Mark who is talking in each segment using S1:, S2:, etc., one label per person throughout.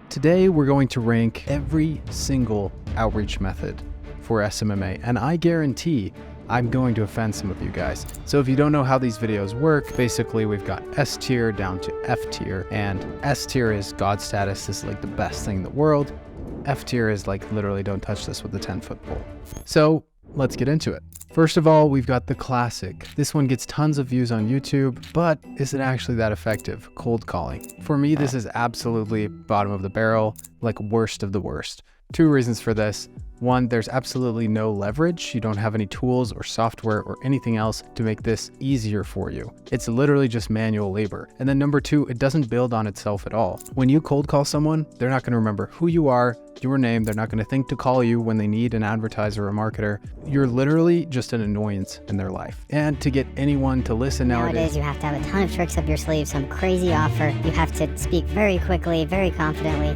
S1: Today, we're going to rank every single outreach method for SMMA, and I guarantee I'm going to offend some of you guys. So if you don't know how these videos work, basically we've got S tier down to F tier, and S tier is God status. This is like the best thing in the world. F tier is like literally don't touch this with a 10-foot pole. So let's get into it. First of all, we've got the classic. This one gets tons of views on YouTube, but is it actually that effective? Cold calling. For me, this is absolutely bottom of the barrel, like worst of the worst. Two reasons for this. One, there's absolutely no leverage. You don't have any tools or software or anything else to make this easier for you. It's literally just manual labor. And then number two, it doesn't build on itself at all. When you cold call someone, they're not going to remember who you are, your name. They're not going to think to call you when they need an advertiser or a marketer. You're literally just an annoyance in their life. And to get anyone to listen nowadays,
S2: you have to have a ton of tricks up your sleeve, some crazy offer. You have to speak very quickly, very confidently.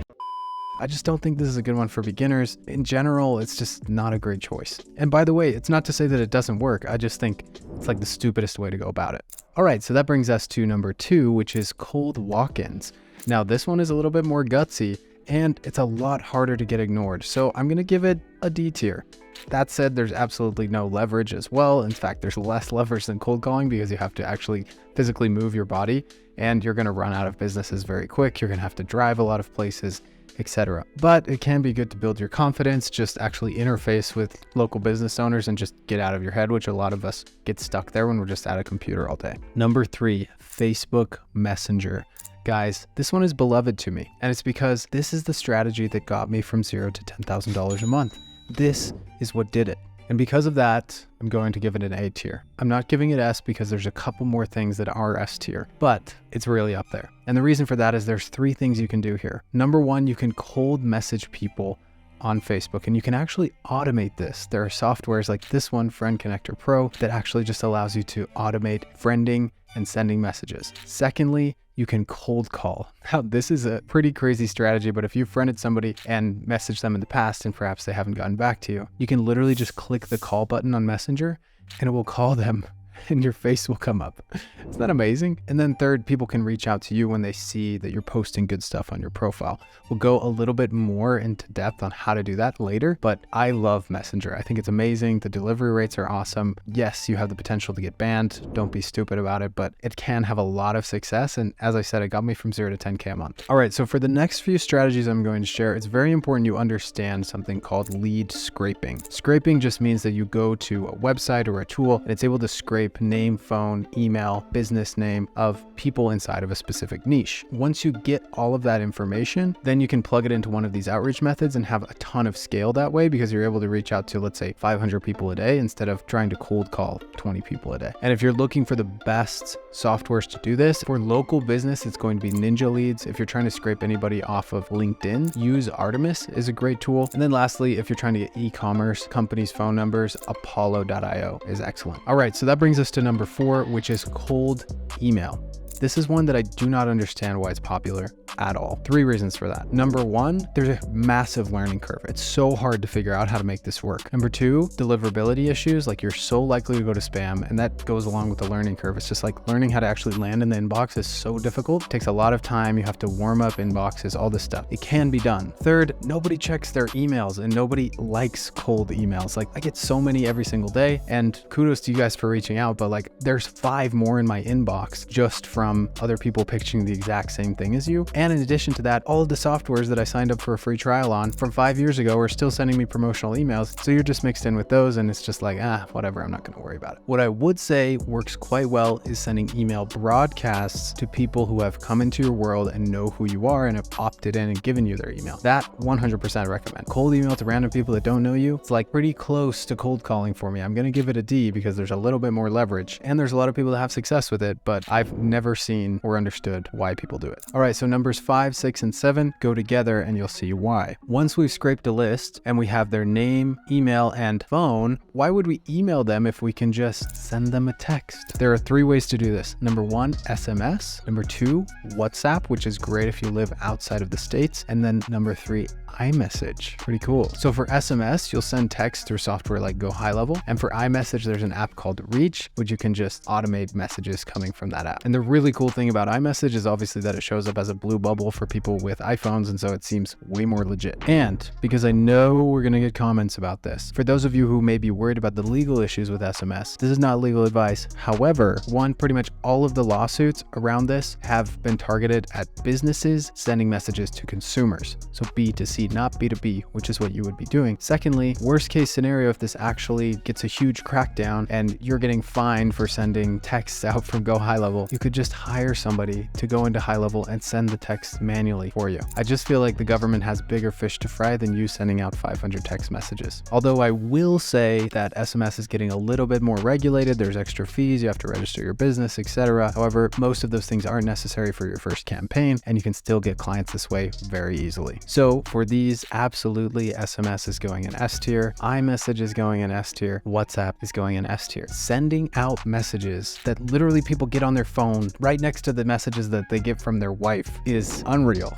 S1: I just don't think this is a good one for beginners. In general, it's just not a great choice. And by the way, it's not to say that it doesn't work. I just think it's like the stupidest way to go about it. All right, so that brings us to number two, which is cold walk-ins. Now, this one is a little bit more gutsy and it's a lot harder to get ignored. So I'm going to give it a D tier. That said, there's absolutely no leverage as well. In fact, there's less leverage than cold calling because you have to actually physically move your body and you're going to run out of businesses very quick. You're going to have to drive a lot of places, etc. But it can be good to build your confidence, just actually interface with local business owners and just get out of your head, which a lot of us get stuck there when we're just at a computer all day. Number three, Facebook Messenger. Guys, this one is beloved to me, and it's because this is the strategy that got me from $0 to $10,000 a month. This is what did it. And because of that, I'm going to give it an A tier. I'm not giving it S because there's a couple more things that are S tier, but it's really up there. And the reason for that is there's three things you can do here. Number one, you can cold message people on Facebook, and you can actually automate this. There are softwares like this one, Friend Connector Pro, that actually just allows you to automate friending and sending messages. Secondly, you can cold call. Now, this is a pretty crazy strategy, but if you friended somebody and messaged them in the past and perhaps they haven't gotten back to you, you can literally just click the call button on Messenger and it will call them and your face will come up. Isn't that amazing? And then third, people can reach out to you when they see that you're posting good stuff on your profile. We'll go a little bit more into depth on how to do that later, but I love Messenger. I think it's amazing. The delivery rates are awesome. Yes, you have the potential to get banned. Don't be stupid about it, but it can have a lot of success. And as I said, it got me from 0 to 10K a month. All right, so for the next few strategies I'm going to share, it's very important you understand something called lead scraping. Scraping just means that you go to a website or a tool and it's able to scrape name, phone, email, business name of people inside of a specific niche. Once you get all of that information, then you can plug it into one of these outreach methods and have a ton of scale that way because you're able to reach out to, let's say, 500 people a day instead of trying to cold call 20 people a day. And if you're looking for the best softwares to do this, for local business, it's going to be Ninja Leads. If you're trying to scrape anybody off of LinkedIn, use Artemis is a great tool. And then lastly, if you're trying to get e-commerce companies' phone numbers, Apollo.io is excellent. All right, so that brings us to number four, which is cold email. This is one that I do not understand why it's popular at all. Three reasons for that. Number one, there's a massive learning curve. It's so hard to figure out how to make this work. Number two, deliverability issues. Like you're so likely to go to spam, and that goes along with the learning curve. It's just like learning how to actually land in the inbox is so difficult. It takes a lot of time. You have to warm up inboxes, all this stuff. It can be done. Third, nobody checks their emails and nobody likes cold emails. Like I get so many every single day, and kudos to you guys for reaching out, but like there's 5 more in my inbox just from other people pitching the exact same thing as you. And in addition to that, all of the softwares that I signed up for a free trial on from 5 years ago are still sending me promotional emails. So you're just mixed in with those and it's just like, whatever, I'm not going to worry about it. What I would say works quite well is sending email broadcasts to people who have come into your world and know who you are and have opted in and given you their email. That 100% recommend. Cold email to random people that don't know you, it's like pretty close to cold calling for me. I'm going to give it a D because there's a little bit more leverage and there's a lot of people that have success with it, but I've never seen or understood why people do it. All right, so numbers 5, 6, and 7 go together and you'll see why. Once we've scraped a list and we have their name, email, and phone, why would we email them if we can just send them a text? There are 3 ways to do this. Number 1, SMS. Number 2, WhatsApp, which is great if you live outside of the States. And then number 3, iMessage. Pretty cool. So for SMS, you'll send text through software like Go High Level. And for iMessage, there's an app called Reach, which you can just automate messages coming from that app. And they're really really cool thing about iMessage is obviously that it shows up as a blue bubble for people with iPhones, and so it seems way more legit. And because I know we're gonna get comments about this, for those of you who may be worried about the legal issues with SMS, this is not legal advice. However, one, pretty much all of the lawsuits around this have been targeted at businesses sending messages to consumers. So B2C, not B2B, which is what you would be doing. Secondly, worst case scenario, if this actually gets a huge crackdown and you're getting fined for sending texts out from Go High Level, you could just hire somebody to go into High Level and send the text manually for you. I just feel like the government has bigger fish to fry than you sending out 500 text messages. Although I will say that SMS is getting a little bit more regulated. There's extra fees, you have to register your business, etc. However, most of those things aren't necessary for your first campaign, and you can still get clients this way very easily. So for these, absolutely SMS is going in S tier, iMessage is going in S tier, WhatsApp is going in S tier. Sending out messages that literally people get on their phone right next to the messages that they get from their wife is unreal.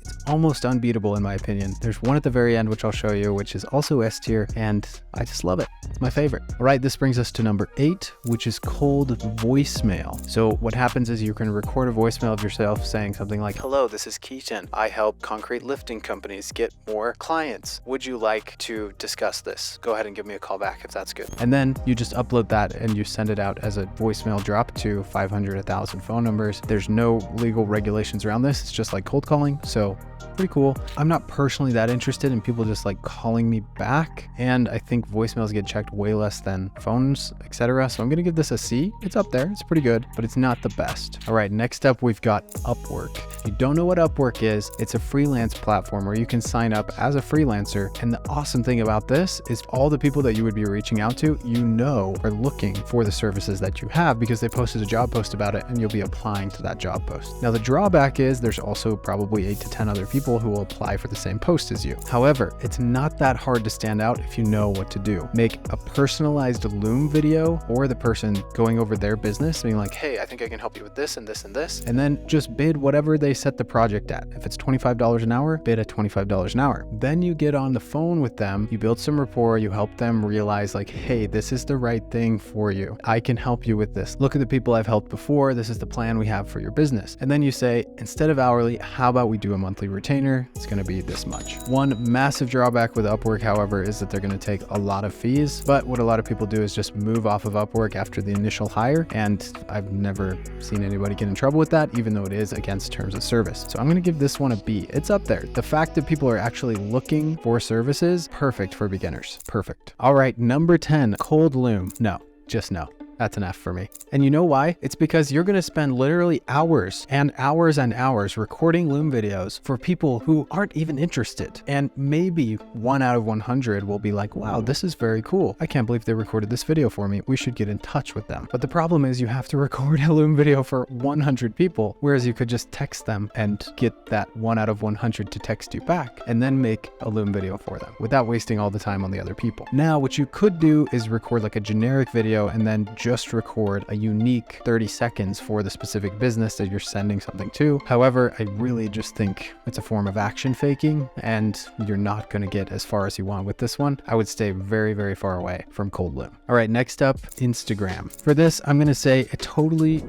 S1: It's almost unbeatable in my opinion. There's one at the very end, which I'll show you, which is also S tier, and I just love it. It's my favorite. All right, this brings us to number 8, which is cold voicemail. So what happens is you can record a voicemail of yourself saying something like, "Hello, this is Keaton. I help concrete lifting companies get more clients. Would you like to discuss this? Go ahead and give me a call back if that's good." And then you just upload that and you send it out as a voicemail drop to 500, 1,000 phone numbers. There's no legal regulations around this. It's just like cold calling. So pretty cool. I'm not personally that interested in people just like calling me back, and I think voicemails get checked way less than phones, etc. So I'm gonna give this a C. It's up there, it's pretty good, but it's not the best. All right, next up we've got Upwork. If you don't know what Upwork is, it's a freelance platform where you can sign up as a freelancer, and the awesome thing about this is all the people that you would be reaching out to, you know, are looking for the services that you have because they posted a job post about it and you'll be applying to that job post. Now the drawback is there's also probably 8 to 10 other people who will apply for the same post as you. However, it's not that hard to stand out if you know what to do. Make a personalized Loom video or the person going over their business being like, "Hey, I think I can help you with this and this and this," and then just bid whatever they set the project at. If it's $25 an hour, bid at $25 an hour. Then you get on the phone with them, you build some rapport, you help them realize like, "Hey, this is the right thing for you. I can help you with this. Look at the people I've helped before. This is the plan we have for your business." And then you say, instead of hourly, how about we do a monthly retainer? It's going to be this much. One massive drawback with Upwork, however, is that they're going to take a lot of fees, but what a lot of people do is just move off of Upwork after the initial hire, and I've never seen anybody get in trouble with that, even though it is against terms of service. So I'm going to give this one a B. It's up there. The fact that people are actually looking for services, perfect for beginners. Perfect. All right, number 10, cold Loom. No, just no. That's an F for me. And you know why? It's because you're going to spend literally hours and hours and hours recording Loom videos for people who aren't even interested. And maybe 1 out of 100 will be like, "Wow, this is very cool. I can't believe they recorded this video for me. We should get in touch with them." But the problem is you have to record a Loom video for 100 people, whereas you could just text them and get that 1 out of 100 to text you back and then make a Loom video for them without wasting all the time on the other people. Now, what you could do is record like a generic video and then just record a unique 30 seconds for the specific business that you're sending something to. However, I really just think it's a form of action faking, and you're not going to get as far as you want with this one. I would stay very, very far away from cold Loom. All right, next up, Instagram. For this, I'm going to say it totally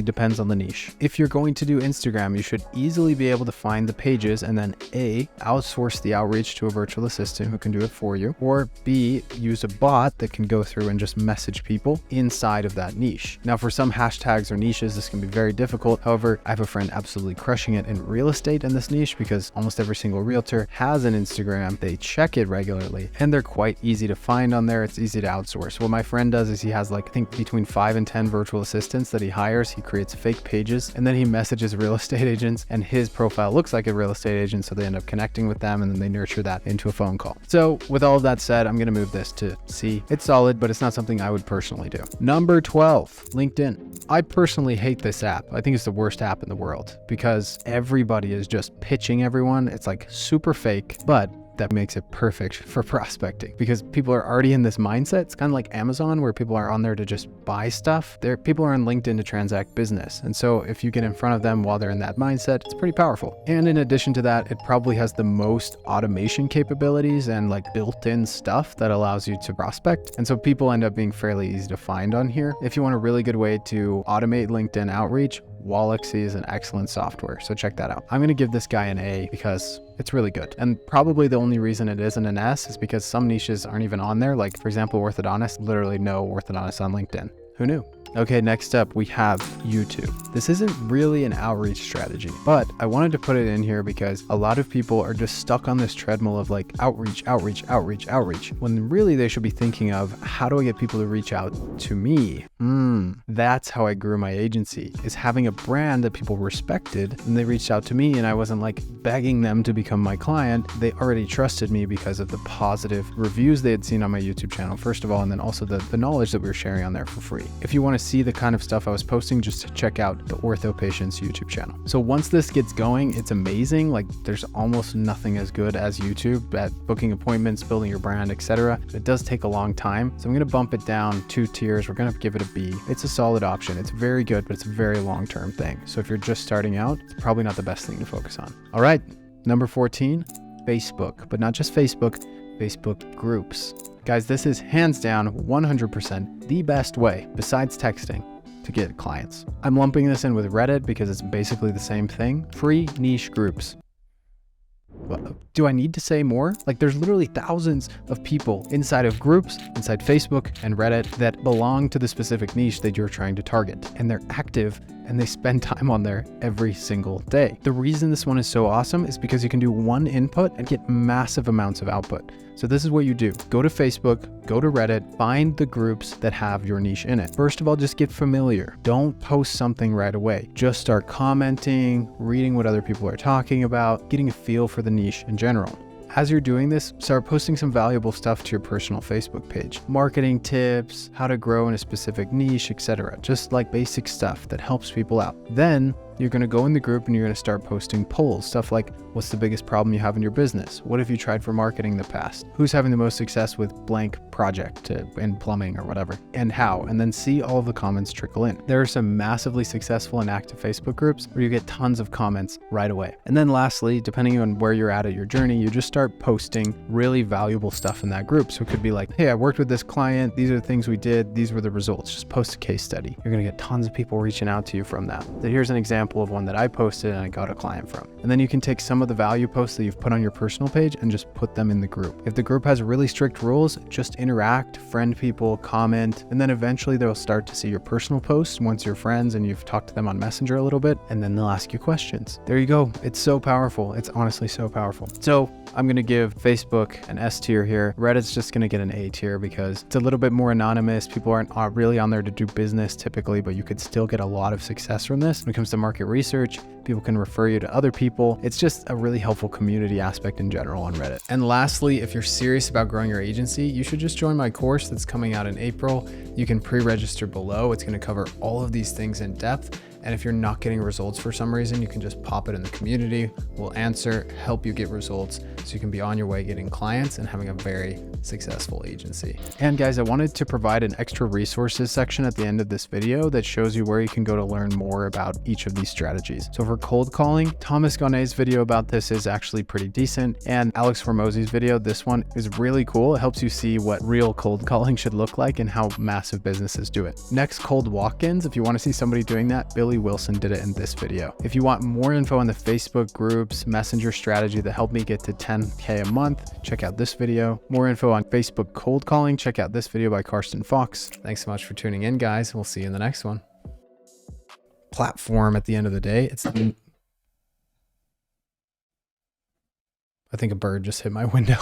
S1: depends on the niche. If you're going to do Instagram, you should easily be able to find the pages and then A, outsource the outreach to a virtual assistant who can do it for you, or B, use a bot that can go through and just message people inside of that niche. Now, for some hashtags or niches, this can be very difficult. However, I have a friend absolutely crushing it in real estate in this niche because almost every single realtor has an Instagram. They check it regularly and they're quite easy to find on there. It's easy to outsource. What my friend does is he has like, I think between 5 and 10 virtual assistants that he hires. He creates fake pages and then he messages real estate agents, and his profile looks like a real estate agent. So they end up connecting with them and then they nurture that into a phone call. So with all of that said, I'm going to move this to C. It's solid, but it's not something I would personally do. Number 12, LinkedIn. I personally hate this app. I think it's the worst app in the world because everybody is just pitching everyone. It's like super fake, but that makes it perfect for prospecting because people are already in this mindset. It's kind of like Amazon where people are on there to just buy stuff. People are on LinkedIn to transact business. And so if you get in front of them while they're in that mindset, it's pretty powerful. And in addition to that, it probably has the most automation capabilities and like built-in stuff that allows you to prospect. And so people end up being fairly easy to find on here. If you want a really good way to automate LinkedIn outreach, Walkins is an excellent software, so check that out. I'm going to give this guy an A because it's really good. And probably the only reason it isn't an S is because some niches aren't even on there. Like for example, orthodontist, literally no orthodontist on LinkedIn. Who knew? Okay, next up we have YouTube. This isn't really an outreach strategy, but I wanted to put it in here because a lot of people are just stuck on this treadmill of like outreach, when really they should be thinking of how do I get people to reach out to me? That's how I grew my agency, is having a brand that people respected and they reached out to me and I wasn't like begging them to become my client. They already trusted me because of the positive reviews they had seen on my YouTube channel, first of all, and then also the knowledge that we were sharing on there for free. If you want to see the kind of stuff I was posting, just check out the Ortho Patients YouTube channel. So once this gets going, it's amazing. Like there's almost nothing as good as YouTube at booking appointments, building your brand, etc. It does take a long time. So I'm going to bump it down 2 tiers. We're going to give it a B. It's a solid option. It's very good, but it's a very long-term thing. So if you're just starting out, it's probably not the best thing to focus on. All right, number 14, Facebook, but not just Facebook groups. Guys, this is hands down 100% the best way, besides texting, to get clients. I'm lumping this in with Reddit because it's basically the same thing. Free niche groups. Do I need to say more? Like there's literally thousands of people inside of groups, inside Facebook and Reddit that belong to the specific niche that you're trying to target. And they're active and they spend time on there every single day. The reason this one is so awesome is because you can do one input and get massive amounts of output. So this is what you do. Go to Facebook, go to Reddit, find the groups that have your niche in it. First of all, just get familiar. Don't post something right away. Just start commenting, reading what other people are talking about, getting a feel for the niche in general. As you're doing this, start posting some valuable stuff to your personal Facebook page. Marketing tips, how to grow in a specific niche, etc. Just like basic stuff that helps people out. Then you're going to go in the group and you're going to start posting polls, stuff like what's the biggest problem you have in your business? What have you tried for marketing in the past? Who's having the most success with blank project in plumbing or whatever, and how? And then see all of the comments trickle in. There are some massively successful and active Facebook groups where you get tons of comments right away. And then lastly, depending on where you're at your journey, you just start posting really valuable stuff in that group. So it could be like, hey, I worked with this client. These are the things we did. These were the results. Just post a case study. You're going to get tons of people reaching out to you from that. So here's an example of one that I posted and I got a client from. And then you can take some of the value posts that you've put on your personal page and just put them in the group. If the group has really strict rules, just interact, friend people, comment, and then eventually they'll start to see your personal posts once you're friends and you've talked to them on Messenger a little bit, and then they'll ask you questions. There you go. It's so powerful. It's honestly so powerful. So I'm going to give Facebook an S tier here. Reddit's just going to get an A tier because it's a little bit more anonymous. People aren't really on there to do business typically, but you could still get a lot of success from this. When it comes to market research, people can refer you to other people. It's just a really helpful community aspect in general on Reddit. And lastly, if you're serious about growing your agency, you should just join my course that's coming out in April. You can pre-register below. It's going to cover all of these things in depth. And if you're not getting results for some reason, you can just pop it in the community. We'll answer, help you get results so you can be on your way getting clients and having a very successful agency. And guys, I wanted to provide an extra resources section at the end of this video that shows you where you can go to learn more about each of these strategies. So for cold calling, Thomas Gonet's video about this is actually pretty decent. And Alex Formosi's video, this one is really cool. It helps you see what real cold calling should look like and how massive businesses do it. Next, cold walk-ins. If you want to see somebody doing that, Billy Wilson did it in this video. If you want more info on the Facebook groups, Messenger strategy that helped me get to 10K a month, check out this video. More info on Facebook cold calling, check out this video by Karsten Fox. Thanks so much for tuning in, guys. We'll see you in the next one. Platform at the end of the day, I think a bird just hit my window.